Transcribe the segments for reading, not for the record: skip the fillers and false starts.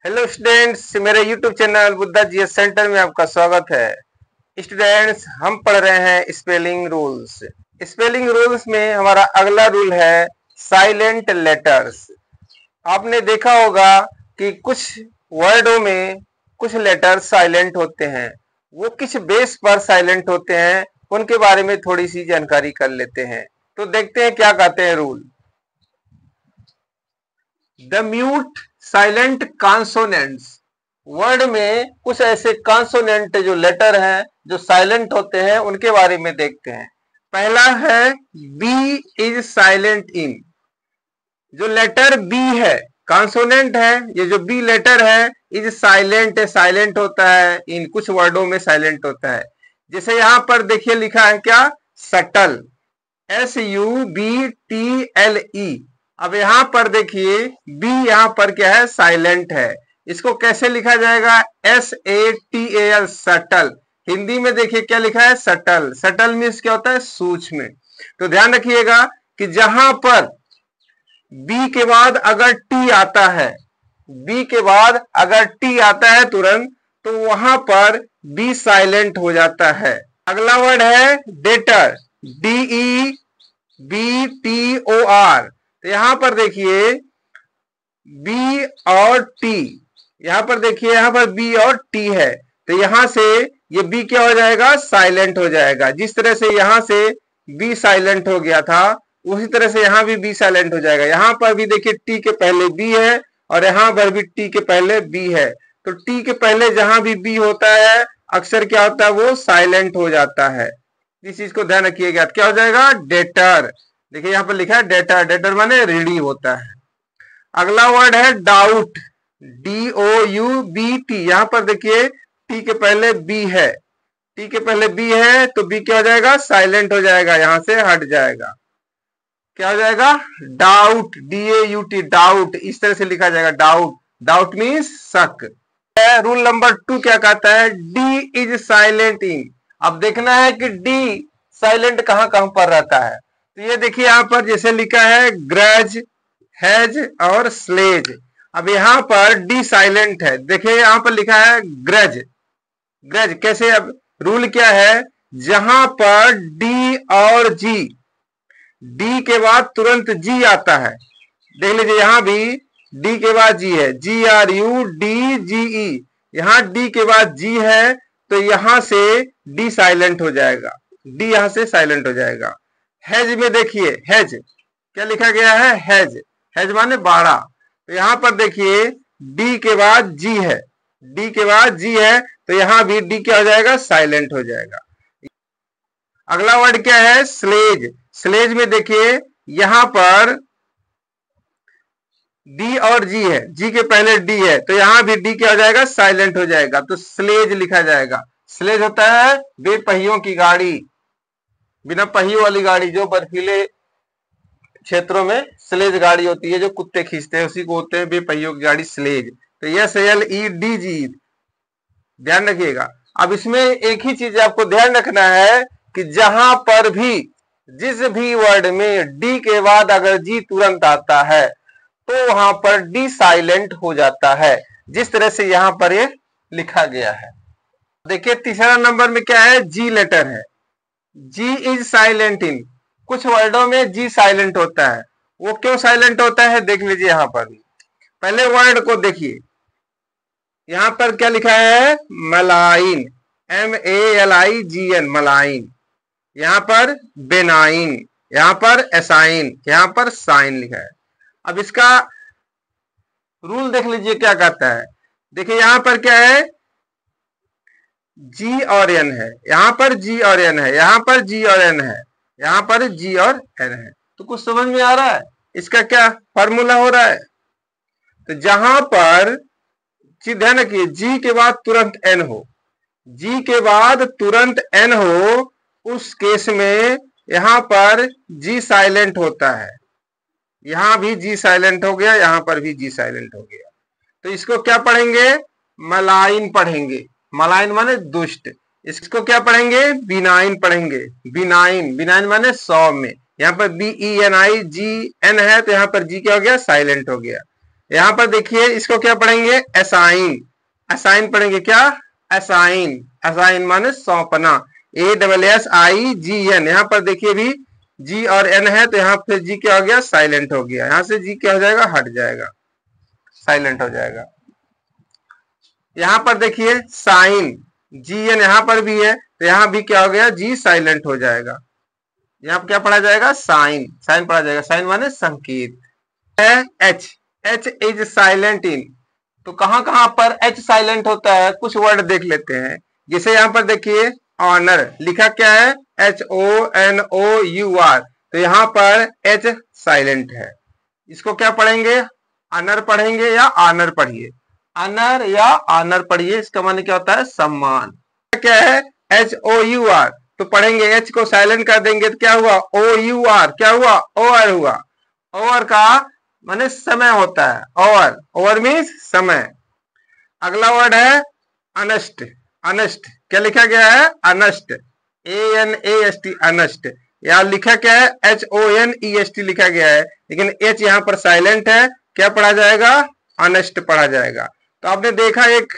Hello students, मेरे YouTube channel Buddha GS centre में आपका स्वागत है। स्टूडेंट्स, हम पढ़ रहे हैं स्पेलिंग रूल्स। स्पेलिंग रूल्स में हमारा अगला रूल है साइलेंट लेटर्स। आपने देखा होगा कि कुछ वर्डों में कुछ लेटर्स साइलेंट होते हैं। वो किस बेस पर साइलेंट होते हैं उनके बारे में थोड़ी सी जानकारी कर लेते हैं। तो देखते हैं क्या कहते हैं rule. The mute silent consonants. Word में कुछ ऐसे कॉन्सोनेंट जो लेटर हैं जो साइलेंट होते हैं उनके बारे में देखते हैं। पहला है बी इज साइलेंट इन। जो लेटर बी है, कॉन्सोनेंट है, ये जो बी लेटर है इज साइलेंट है, साइलेंट होता है। इन कुछ वर्डों में साइलेंट होता है। जैसे यहां पर देखिए लिखा है क्या, सटल, SUBTLE। अब यहां पर देखिए बी यहां पर क्या है, साइलेंट है। इसको कैसे लिखा जाएगा, SATAL, सटल। हिंदी में देखिए क्या लिखा है, सटल। सटल मीन्स क्या होता है, सूक्ष्म। तो ध्यान रखिएगा कि जहां पर बी के बाद अगर टी आता है, बी के बाद अगर टी आता है तुरंत, तो वहां पर बी साइलेंट हो जाता है। अगला वर्ड है डेटर, DEBTOR। तो यहां पर देखिए बी और टी, यहां पर देखिए यहां पर बी और टी है, तो यहां से ये बी क्या हो जाएगा, साइलेंट हो जाएगा। जिस तरह से यहां से बी साइलेंट हो गया था उसी तरह से यहां भी बी साइलेंट हो जाएगा। यहां पर भी देखिए टी के पहले बी है और यहां पर भी टी के पहले बी है। तो टी के पहले जहां भी बी होता है अक्सर क्या होता है, वो साइलेंट हो जाता है। इस चीज को ध्यान रखिएगा। क्या हो जाएगा, डेटर। देखिए यहां पर लिखा है डेटर, डेटर माने रीडी होता है। अगला वर्ड है डाउट, DOUBT। यहां पर देखिए टी के पहले बी है, टी के पहले बी है तो बी क्या हो जाएगा, साइलेंट हो जाएगा, यहां से हट जाएगा। क्या हो जाएगा, डाउट, DAUT, डाउट। इस तरह से लिखा जाएगा, डाउट। डाउट मीन्स शक। रूल नंबर 2 क्या कहता है, डी इज साइलेंट इन। अब देखना है कि डी साइलेंट कहां कहां पर रहता है। तो ये देखिए यहां पर जैसे लिखा है ग्रज, हैज और स्लेज। अब यहां पर डी साइलेंट है। देखिए यहां पर लिखा है ग्रज, ग्रज कैसे। अब रूल क्या है, जहां पर डी और जी, डी के बाद तुरंत जी आता है। देख लीजिए यहां भी डी के बाद जी है, GRUDGE। यहां डी के बाद जी है तो यहां से डी साइलेंट हो जाएगा, डी यहां से साइलेंट हो जाएगा। हैज में देखिए, हैज क्या लिखा गया है, हैज, हैज माने 12। तो यहां पर देखिए डी के बाद जी है, डी के बाद जी है तो यहां भी डी क्या हो जाएगा, साइलेंट हो जाएगा। अगला वर्ड क्या है, स्लेज। स्लेज में देखिए यहां पर डी और जी है, जी के पहले डी है तो यहां भी डी क्या हो जाएगा, साइलेंट हो जाएगा। तो स्लेज लिखा जाएगा। स्लेज होता है बेपहियों की गाड़ी, बिना पहियों वाली गाड़ी, जो बर्फीले क्षेत्रों में स्लेज गाड़ी होती है जो कुत्ते खींचते हैं, उसी को होते हैं बेपहियों की गाड़ी, स्लेज। तो SLEDG, ध्यान रखिएगा। अब इसमें एक ही चीज आपको ध्यान रखना है कि जहां पर भी जिस भी वर्ड में डी के बाद अगर जी तुरंत आता है तो वहां पर डी साइलेंट हो जाता है, जिस तरह से यहां पर ये लिखा गया है। देखिए तीसरा नंबर में क्या है, जी लेटर है, जी इज साइलेंट इन। कुछ वर्डों में जी साइलेंट होता है। वो क्यों साइलेंट होता है, देख लीजिए यहां पर भी। पहले वर्ड को देखिए, यहां पर क्या लिखा है, मलाइन, MALIGN, मलाइन। यहां पर बेनाइन, यहां पर एसाइन, यहां पर साइन लिखा है। अब इसका रूल देख लीजिए क्या कहता है। देखिए यहां पर क्या है, जी और एन है, यहां पर जी और एन है, यहां पर जी और एन है, यहां पर जी और एन है। तो कुछ समझ में आ रहा है इसका क्या फॉर्मूला हो रहा है। तो जहां पर ध्यान रखिए जी के बाद तुरंत एन हो, जी के बाद तुरंत एन हो, उस केस में यहां पर जी साइलेंट होता है। यहां भी जी साइलेंट हो गया, यहां पर भी जी साइलेंट हो गया। तो इसको क्या पढ़ेंगे, मलाइन पढ़ेंगे। मलाइन माने दुष्ट। इसको क्या पढ़ेंगे, बिनाइन पढ़ेंगे। बिनाइन, बिनाइन माने सौम्य। यहाँ पर BENIGN है तो यहाँ पर जी क्या हो गया, साइलेंट हो गया। यहाँ पर देखिए इसको क्या पढ़ेंगे, असाइन, असाइन पढ़ेंगे, क्या असाइन, असाइन माने सौंपना, ASSIGN। यहाँ पर देखिए भी जी और एन है तो यहाँ पे जी क्या हो गया, साइलेंट हो गया, यहाँ से जी क्या हो जाएगा, हट जाएगा, साइलेंट हो जाएगा। यहाँ पर देखिए साइन, जी एन यहाँ पर भी है तो यहाँ भी क्या हो गया, जी साइलेंट हो जाएगा, यहाँ पर क्या पढ़ा जाएगा, साइन, साइन पढ़ा जाएगा, साइन माने संकेत है। एच, एच इज साइलेंट इन, तो कहां कहां पर एच साइलेंट होता है, कुछ वर्ड देख लेते हैं। जैसे यहाँ पर देखिए ऑनर लिखा क्या है, HONOUR, तो यहाँ पर एच साइलेंट है, इसको क्या पढ़ेंगे, ऑनर पढ़ेंगे या ऑनर पढ़िए, ऑनर या ऑनर पढ़िए, इसका माने क्या होता है, सम्मान। क्या है HOUR, तो पढ़ेंगे एच को साइलेंट कर देंगे तो क्या हुआ, OUR, क्या हुआ, OR हुआ, ओवर का माने समय होता है, ओवर, ओवर मीन्स समय। अगला वर्ड है अनस्ट, अनस्ट क्या लिखा गया है, अनस्ट, ANAST, अनस्ट, यहाँ लिखा क्या है, HONEST लिखा गया है, लेकिन एच यहाँ पर साइलेंट है, क्या पढ़ा जाएगा, अनस्ट पढ़ा जाएगा। तो आपने देखा एक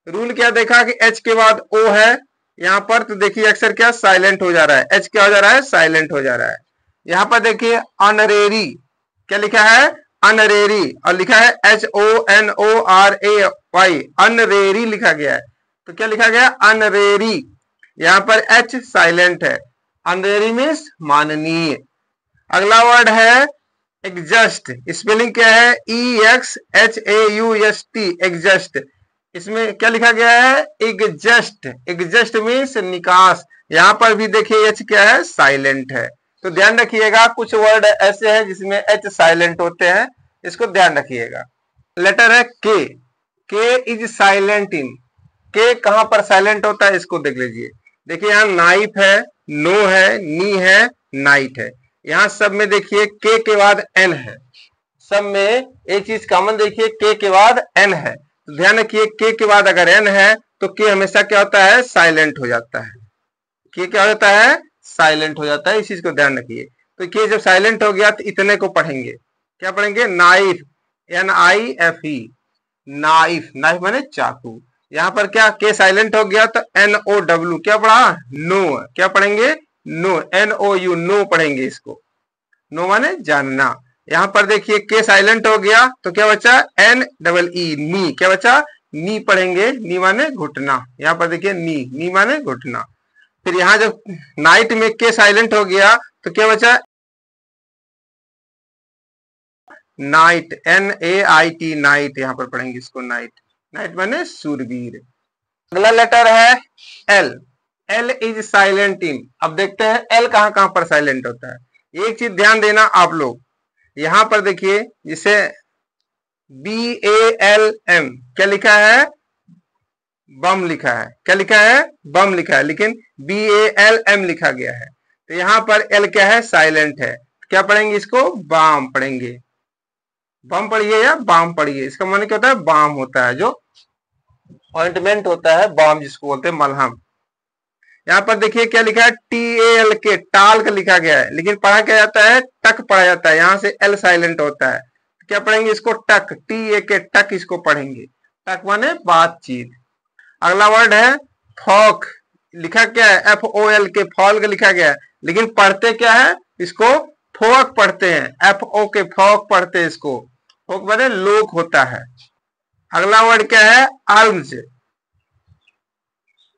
रूल क्या देखा कि एच के बाद ओ है यहाँ पर, तो देखिए अक्सर क्या साइलेंट हो जा रहा है, एच क्या हो जा रहा है, साइलेंट हो जा रहा है। यहाँ पर देखिए ऑनरेरी, क्या लिखा है, अनरेरी, और लिखा है HONORAY, अनरेरी लिखा गया है, तो क्या लिखा गया, अनरेरी, यहाँ पर एच साइलेंट है, अनरेरी मीन्स माननीय। अगला वर्ड है एग्जस्ट, स्पेलिंग क्या है, EXHAUST, एग्जस्ट, इसमें क्या लिखा गया है, एग्जस्ट, एग्जस्ट मीन्स निकास, यहाँ पर भी देखिए एच क्या है, साइलेंट है। तो ध्यान रखिएगा कुछ वर्ड ऐसे हैं जिसमें एच साइलेंट होते हैं, इसको ध्यान रखिएगा। लेटर है के, के इज साइलेंट इन, के कहां पर साइलेंट होता है, इसको देख लीजिए। देखिए यहाँ नाइफ है, नो है, नी है, नाइट है, यहाँ सब में देखिए के बाद एन है, सब में एक चीज कॉमन देखिए, के बाद एन है, तो ध्यान रखिए के बाद अगर एन है तो के हमेशा क्या होता है, साइलेंट हो जाता है, के क्या होता है, साइलेंट हो जाता है, इस चीज को ध्यान रखिए। तो के जब साइलेंट हो गया तो इतने को पढ़ेंगे, क्या पढ़ेंगे, नाइफ, NIFE, नाइफ, नाइफ माने चाकू, यहाँ पर क्या के साइलेंट हो गया तो NOW, क्या पढ़ा, नो, क्या पढ़ेंगे, नो, NOU, नो पढ़ेंगे इसको, नो माने जानना। यहाँ पर देखिए के साइलेंट हो गया तो क्या बचा, NEE, नी, क्या बचा, नी पढ़ेंगे, नी माने घुटना, यहाँ पर देखिए नी, नी माने घुटना। फिर यहाँ जब नाइट में के साइलेंट हो गया तो क्या बचा, नाइट, NAIT, नाइट, यहाँ पर पढ़ेंगे इसको नाइट, नाइट माने सूरवीर। अगला लेटर है L, L is silent in. अब देखते हैं एल कहां कहां पर साइलेंट होता है। एक चीज ध्यान देना आप लोग, यहां पर देखिए जिसे BALM क्या लिखा है, बम लिखा है, क्या लिखा है, बम लिखा है, लेकिन BALM लिखा गया है, तो यहाँ पर एल क्या है, साइलेंट है, क्या पढ़ेंगे इसको, बाम पढ़ेंगे, बम पढ़िए या बाम पढ़िए, इसका माने क्या होता है, बाम होता है, जो ऑइंटमेंट होता है, बाम जिसको बोलते हैं, मलहम। यहाँ पर देखिए क्या लिखा है, TALK, टाल का लिखा गया है, लेकिन पढ़ा क्या जाता है, टक पढ़ा जाता है, यहाँ से एल साइलेंट होता है, क्या पढ़ेंगे इसको, टक, TAK, टक, इसको पढ़ेंगे, टक माने बातचीत। अगला वर्ड है फॉक, लिखा क्या है, FOLK, फॉल्क लिखा गया है, लेकिन पढ़ते क्या है, इसको फोक पढ़ते हैं, FOK, फॉक पढ़ते हैं इसको, फोक माने लोक होता है। अगला वर्ड क्या है, आर्म्स,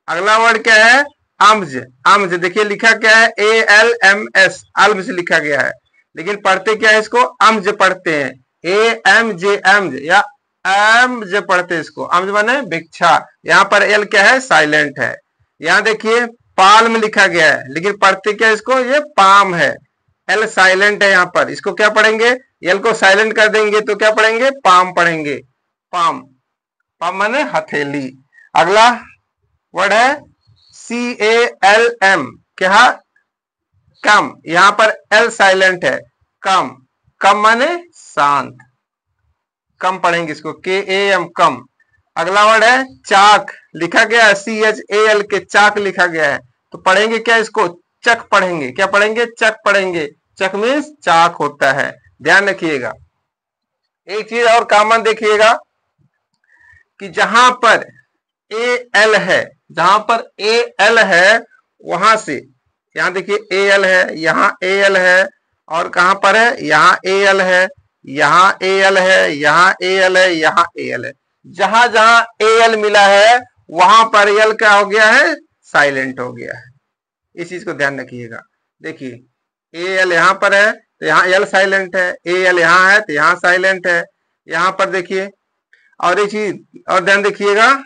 अगला वर्ड क्या है, आर्म्स, आर्म्स, देखिए लिखा क्या है, ALMS, आर्म्स लिखा गया है, लेकिन पढ़ते क्या है इसको, आर्म्स पढ़ते हैं, AMJ, आर्म्स या आर्म्स पढ़ते हैं इसको, आर्म्स माने भिक्षा, यहाँ पर एल क्या है, साइलेंट है। यहाँ देखिए पाल्म लिखा गया है, लेकिन पढ़ते क्या है इसको, ये पाम है, एल साइलेंट है यहाँ पर, इसको क्या पढ़ेंगे, एल को साइलेंट कर देंगे तो क्या पढ़ेंगे, पाम पढ़ेंगे, पाम, पाम माने हथेली। अगला वर्ड है CALM, क्या, कम, यहाँ पर एल साइलेंट है, कम, कम माने शांत, कम पढ़ेंगे इसको, KAM, कम। अगला वर्ड है चाक, लिखा गया है CHALK, चाक लिखा गया है, तो पढ़ेंगे क्या इसको, चक पढ़ेंगे, क्या पढ़ेंगे, चक पढ़ेंगे, चक मीन्स चाक होता है, ध्यान रखिएगा। एक चीज और कॉमन देखिएगा कि जहां पर ए एल है, जहां पर ए एल है वहां से, यहां देखिए ए एल है, यहाँ ए एल है, और कहां पर है, यहाँ ए एल है, यहाँ ए एल है, यहाँ ए एल है, यहाँ ए एल है। जहां जहां ए एल मिला है वहां पर एल क्या हो गया है, साइलेंट हो गया है। इस चीज को ध्यान रखिएगा। देखिए ए एल यहाँ पर है तो यहाँ एल साइलेंट है, ए एल यहाँ है तो यहाँ साइलेंट है। यहाँ पर देखिए और एक चीज और ध्यान देखिएगा,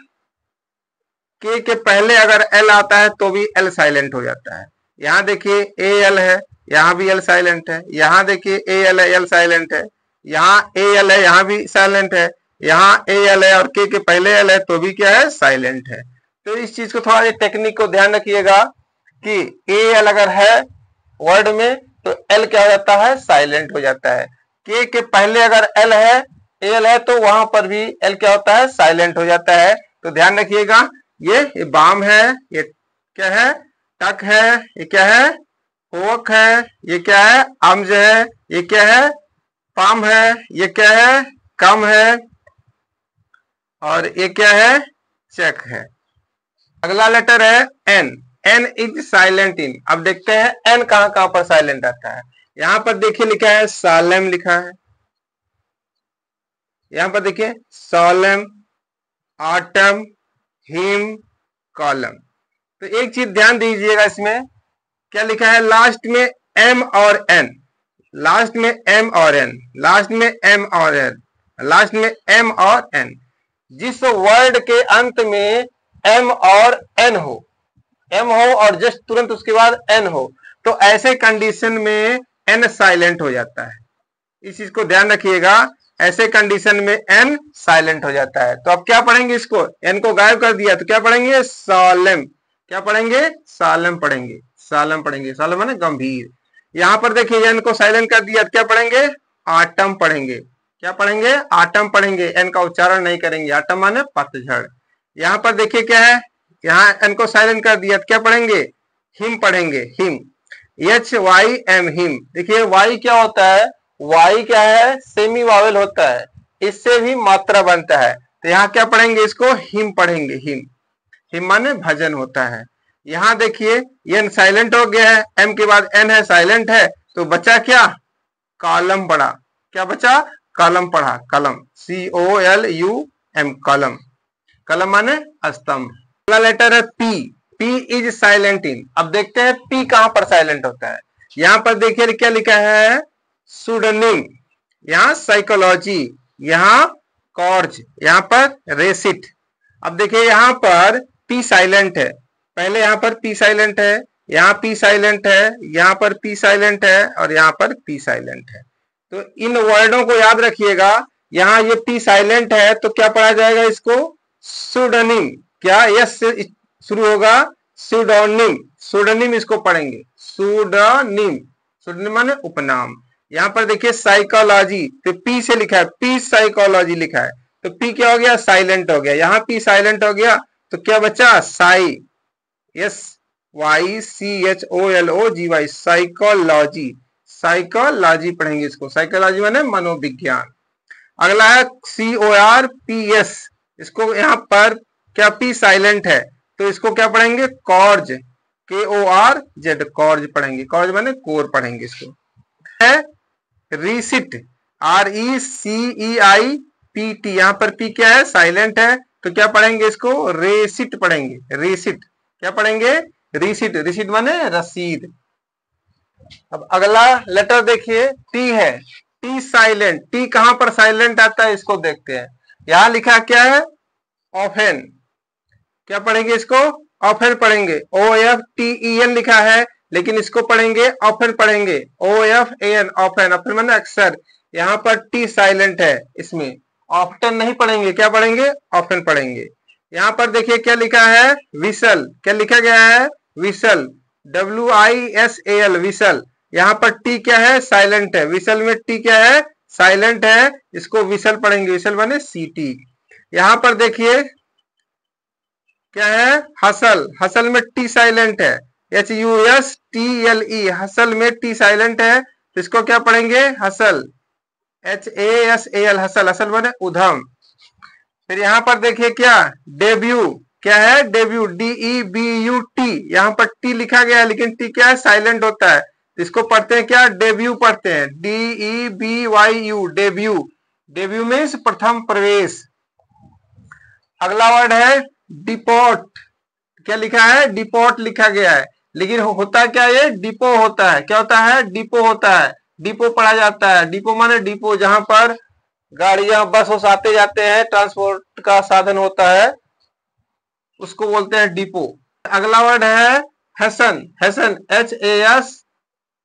के पहले अगर एल आता है तो भी एल साइलेंट हो जाता है। यहाँ देखिए ए एल है, यहाँ भी एल साइलेंट है, यहाँ देखिए ए एल है, एल साइलेंट है, यहाँ ए एल है, यहाँ भी साइलेंट है, यहाँ ए एल है और के पहले एल है तो भी क्या है, साइलेंट है। तो इस चीज को थोड़ा टेक्निक को ध्यान रखिएगा कि ए एल अगर है वर्ड में तो एल क्या हो जाता है, साइलेंट हो जाता है। के पहले अगर एल है, एल है तो वहां पर भी एल क्या होता है, साइलेंट हो जाता है। तो ध्यान रखिएगा, ये बाम है, ये क्या है, टक है, ये क्या है, होक है, ये क्या है, अम्ज है, ये क्या है, पाम है, ये क्या है, कम है, और ये क्या है, चेक है। अगला लेटर है N. N is silent in. अब देखते हैं एन कहां कहां पर साइलेंट आता है। यहां पर देखिए लिखा है सालेम, लिखा है यहां पर देखिए सालेम, आटम, हिम, कॉलम। तो एक चीज ध्यान दीजिएगा, इसमें क्या लिखा है, लास्ट में एम और एन, लास्ट में एम और एन, लास्ट में एम और एन, लास्ट में एम और एन। जिस वर्ड के अंत में एम और एन हो, एम हो और जस्ट तुरंत उसके बाद एन हो, तो ऐसे कंडीशन में एन साइलेंट हो जाता है। इस चीज को ध्यान रखिएगा, ऐसे कंडीशन में एन साइलेंट हो जाता है। तो अब क्या पढ़ेंगे, इसको एन को गायब कर दिया तो क्या पढ़ेंगे, सालेम। क्या पढ़ेंगे, सालेम पढ़ेंगे, सालम पढ़ेंगे, सालम माने गंभीर। यहां पर देखिए एन को साइलेंट कर दिया तो क्या पढ़ेंगे, आटम पढ़ेंगे। क्या पढ़ेंगे, आटम पढ़ेंगे, एन का उच्चारण नहीं करेंगे, आटम माने पतझड़। यहाँ पर देखिए क्या है, यहाँ एन को साइलेंट कर दिया तो क्या पढ़ेंगे, हिम पढ़ेंगे, hymn, H Y M, hymn. देखिए वाई क्या होता है, वाई क्या है, सेमी वावेल होता है, इससे भी मात्रा बनता है। तो यहाँ क्या पढ़ेंगे, इसको हिम पढ़ेंगे, हिम। हिम माने भजन होता है। यहाँ देखिए एन साइलेंट हो गया है, एम के बाद एन है, साइलेंट है, तो बचा क्या, कॉलम पढ़ा। क्या बचा, कलम पढ़ा, कलम, COLUM, कलम। कलम माने स्तंभ। अगला लेटर है P. P is silent in. अब देखते हैं पी कहां पर साइलेंट होता है। यहां पर देखिए क्या लिखा है, सुडोनिम, यहाँ साइकोलॉजी, यहाँ कॉर्ज, यहाँ पर रेसिट। अब देखिए यहाँ पर पी साइलेंट है, पहले यहाँ पर पी साइलेंट है, यहाँ पी साइलेंट है, यहाँ पर पी साइलेंट है और यहाँ पर पी साइलेंट है। तो इन वर्डों को याद रखिएगा। यहाँ ये पी साइलेंट है तो क्या पढ़ा जाएगा, इसको सुडोनिम। क्या यस से शुरू होगा, सुडोनिम, सुडोनिम इसको पढ़ेंगे, सुडोनिम, सुडोनिम माने उपनाम। यहाँ पर देखिए साइकोलॉजी, तो पी से लिखा है, पी साइकोलॉजी लिखा है, तो पी क्या हो गया, साइलेंट हो गया। यहाँ पी साइलेंट हो गया तो क्या बचा, साई, SYCHOLOGY, साइकोलॉजी, साइकोलॉजी पढ़ेंगे इसको, साइकोलॉजी माने मनोविज्ञान। अगला है CORPS। इसको यहाँ पर क्या पी साइलेंट है तो इसको क्या पढ़ेंगे, कॉर्ज, KORZ, कॉर्ज पढ़ेंगे, कॉर्ज माने कोर पढ़ेंगे इसको। है रिसिट, RECEIPT, यहाँ पर पी क्या है, साइलेंट है, तो क्या पढ़ेंगे इसको, रेसिट पढ़ेंगे, रेसिट। क्या पढ़ेंगे, रिसिट, रिसिट माने रसीद। अब अगला लेटर देखिए टी है। टी साइलेंट, टी कहां पर साइलेंट आता है इसको देखते हैं। यहां लिखा क्या है, ऑफेन। क्या पढ़ेंगे इसको, ऑफेन पढ़ेंगे, OFTEN लिखा है लेकिन इसको पढ़ेंगे ऑफेन पढ़ेंगे, OFAN, ऑफेन। ऑफेन माने अक्सर। यहाँ पर टी साइलेंट है, इसमें ऑफ्टन नहीं पढ़ेंगे, क्या पढ़ेंगे, ऑफेन पढ़ेंगे। यहाँ पर देखिए क्या लिखा है, विसल। क्या लिखा गया है, विसल, WISAL, विसल। यहाँ पर टी क्या है, साइलेंट है, विसल में टी क्या है, साइलेंट है, इसको विसल पढ़ेंगे, विसल माने CT। यहाँ पर देखिए क्या है, हसल। हसल में टी साइलेंट है, HUSTLE, हसल में टी साइलेंट है, इसको क्या पढ़ेंगे, हसल, HASAL हसल, हसल माने उधम। फिर यहाँ पर देखिए क्या डेब्यू, क्या है डेब्यू, DEBUT, यहाँ पर टी लिखा गया है लेकिन टी क्या है साइलेंट होता है, इसको पढ़ते हैं क्या डेब्यू पढ़ते हैं, DEBYU डेब्यू, डेब्यू मीन्स प्रथम प्रवेश। अगला वर्ड है डिपोट, क्या लिखा है डिपोट लिखा गया है लेकिन होता क्या ये डिपो होता है, क्या होता है डिपो होता है, डिपो पढ़ा जाता है। डिपो माने डिपो, जहां पर गाड़ियां बस वस आते जाते हैं, ट्रांसपोर्ट का साधन होता है, उसको बोलते हैं डिपो। अगला वर्ड है हैसन, हैसन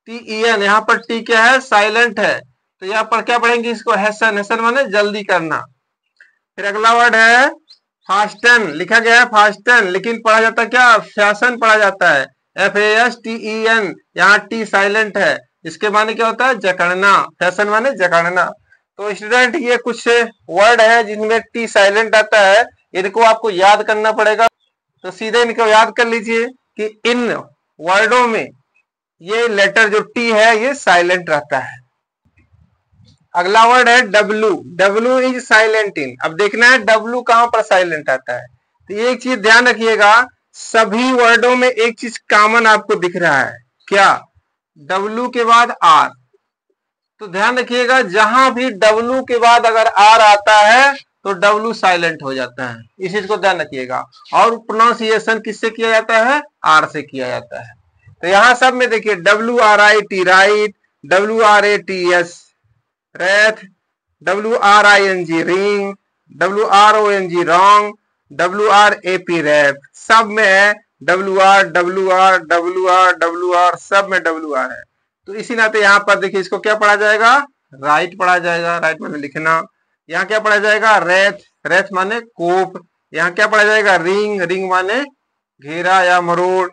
HASTEN, यहाँ पर टी क्या है साइलेंट है, तो यहाँ पर क्या पढ़ेंगे इसको हैसन, हैसन माने जल्दी करना। फिर अगला वर्ड है फास्टन, लिखा गया है फास्टन लेकिन पढ़ा जाता क्या फैशन पढ़ा जाता है, FASTEN, यहाँ टी साइलेंट है, इसके माने क्या होता है जकड़ना, फैशन माने जकड़ना। तो स्टूडेंट ये कुछ वर्ड है जिनमें टी साइलेंट आता है, इनको आपको याद करना पड़ेगा। तो सीधे इनको याद कर लीजिए कि इन वर्डों में ये लेटर जो टी है ये साइलेंट रहता है। अगला वर्ड है W, W is silent in. अब देखना है डब्लू कहां पर साइलेंट आता है, तो एक चीज ध्यान रखिएगा, सभी वर्डों में एक चीज कॉमन आपको दिख रहा है, क्या डब्लू के बाद आर, तो ध्यान रखिएगा जहां भी डब्लू के बाद अगर आर आता है तो डब्लू साइलेंट हो जाता है, इस चीज को ध्यान रखिएगा। और प्रोनाउंसिएशन किससे किया जाता है, आर से किया जाता है। तो यहाँ सब में देखिए WRIT write, WRATS wrath, WRING wring, WRONG wrong, WRAP wrap, सब में है WR WR WR WR, सब में WR है। तो इसी नाते यहाँ पर देखिए इसको क्या पढ़ा जाएगा राइट पढ़ा जाएगा, राइट माने लिखना। यहाँ क्या पढ़ा जाएगा रेथ, रेथ माने कोप। यहाँ क्या पढ़ा जाएगा रिंग, रिंग माने घेरा या मरोड़।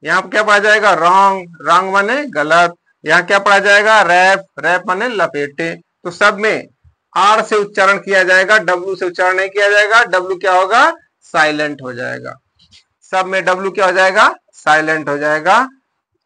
यहाँ क्या पढ़ा जाएगा रॉन्ग, रॉन्ग माने गलत। यहाँ क्या पढ़ा जाएगा रैप, रैप माने लपेटे। तो सब में आर से उच्चारण किया जाएगा, डब्लू से उच्चारण नहीं किया जाएगा, डब्लू क्या होगा साइलेंट हो जाएगा। सब में डब्लू क्या हो जाएगा साइलेंट हो जाएगा,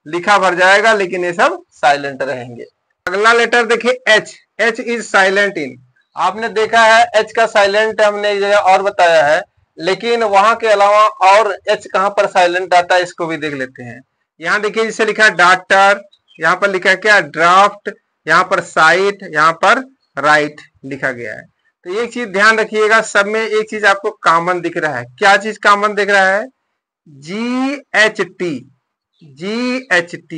लिखा भर जाएगा लेकिन ये सब साइलेंट रहेंगे। अगला लेटर देखिए एच, एच इज साइलेंट इन। आपने देखा है एच का साइलेंट हमने एक जगह और बताया है, लेकिन वहां के अलावा और एच कहां पर साइलेंट आता है इसको भी देख लेते हैं। यहाँ देखिए जिसे लिखा है डॉक्टर, यहाँ पर लिखा है क्या ड्राफ्ट, यहाँ पर साइट, यहाँ पर राइट लिखा गया है। तो एक चीज ध्यान रखिएगा, सब में एक चीज आपको कॉमन दिख रहा है। क्या चीज कॉमन दिख रहा है GHT, GHT,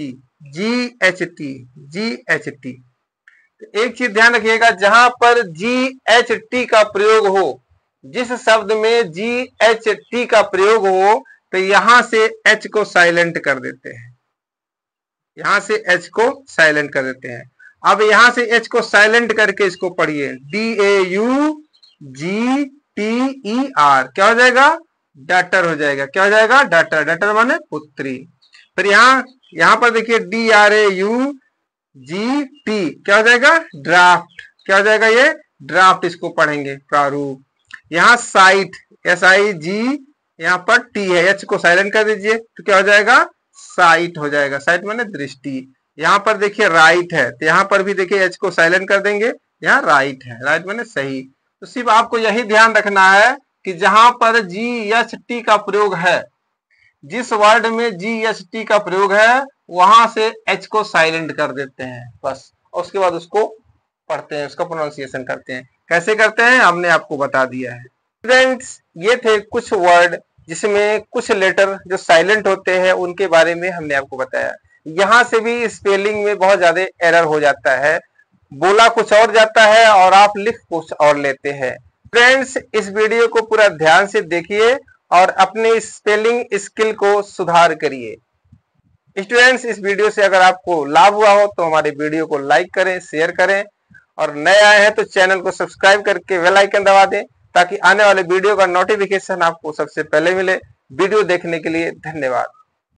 GHT, GHT। तो एक चीज ध्यान रखिएगा, जहां पर GHT का प्रयोग हो, जिस शब्द में GHT का प्रयोग हो, तो यहां से H को साइलेंट कर देते हैं, यहां से H को साइलेंट कर देते हैं। अब यहां से H को साइलेंट करके इसको पढ़िए DAUGTER, क्या हो जाएगा डॉटर हो जाएगा, क्या हो जाएगा डॉटर, डॉटर माने पुत्री। फिर यहाँ पर देखिए DRAUGT, क्या हो जाएगा ड्राफ्ट, क्या हो जाएगा ये ड्राफ्ट, इसको पढ़ेंगे प्रारूप। यहाँ साइट SIG, यहाँ पर T है, H को साइलेंट कर दीजिए तो क्या हो जाएगा साइट हो जाएगा, साइट माने दृष्टि। यहाँ पर देखिए राइट है, तो यहाँ पर भी देखिए H को साइलेंट कर देंगे, यहाँ राइट है, राइट माने सही। तो सिर्फ आपको यही ध्यान रखना है कि जहां पर GHT का प्रयोग है, जिस वर्ड में GHT का प्रयोग है, वहां से H को साइलेंट कर देते हैं बस, और उसके बाद उसको पढ़ते हैं, उसका प्रोनाउंसिएशन करते हैं। कैसे करते हैं हमने आपको बता दिया है। स्टूडेंट्स ये थे कुछ वर्ड जिसमें कुछ लेटर जो साइलेंट होते हैं उनके बारे में हमने आपको बताया। यहाँ से भी स्पेलिंग में बहुत ज्यादा एरर हो जाता है, बोला कुछ और जाता है और आप लिख कुछ और लेते हैं। फ्रेंड्स इस वीडियो को पूरा ध्यान से देखिए और अपने स्पेलिंग स्किल को सुधार करिए। स्टूडेंट्स इस वीडियो से अगर आपको लाभ हुआ हो तो हमारे वीडियो को लाइक करें, शेयर करें, और नए आए हैं तो चैनल को सब्सक्राइब करके बेल आइकन दबा दें ताकि आने वाले वीडियो का नोटिफिकेशन आपको सबसे पहले मिले। वीडियो देखने के लिए धन्यवाद।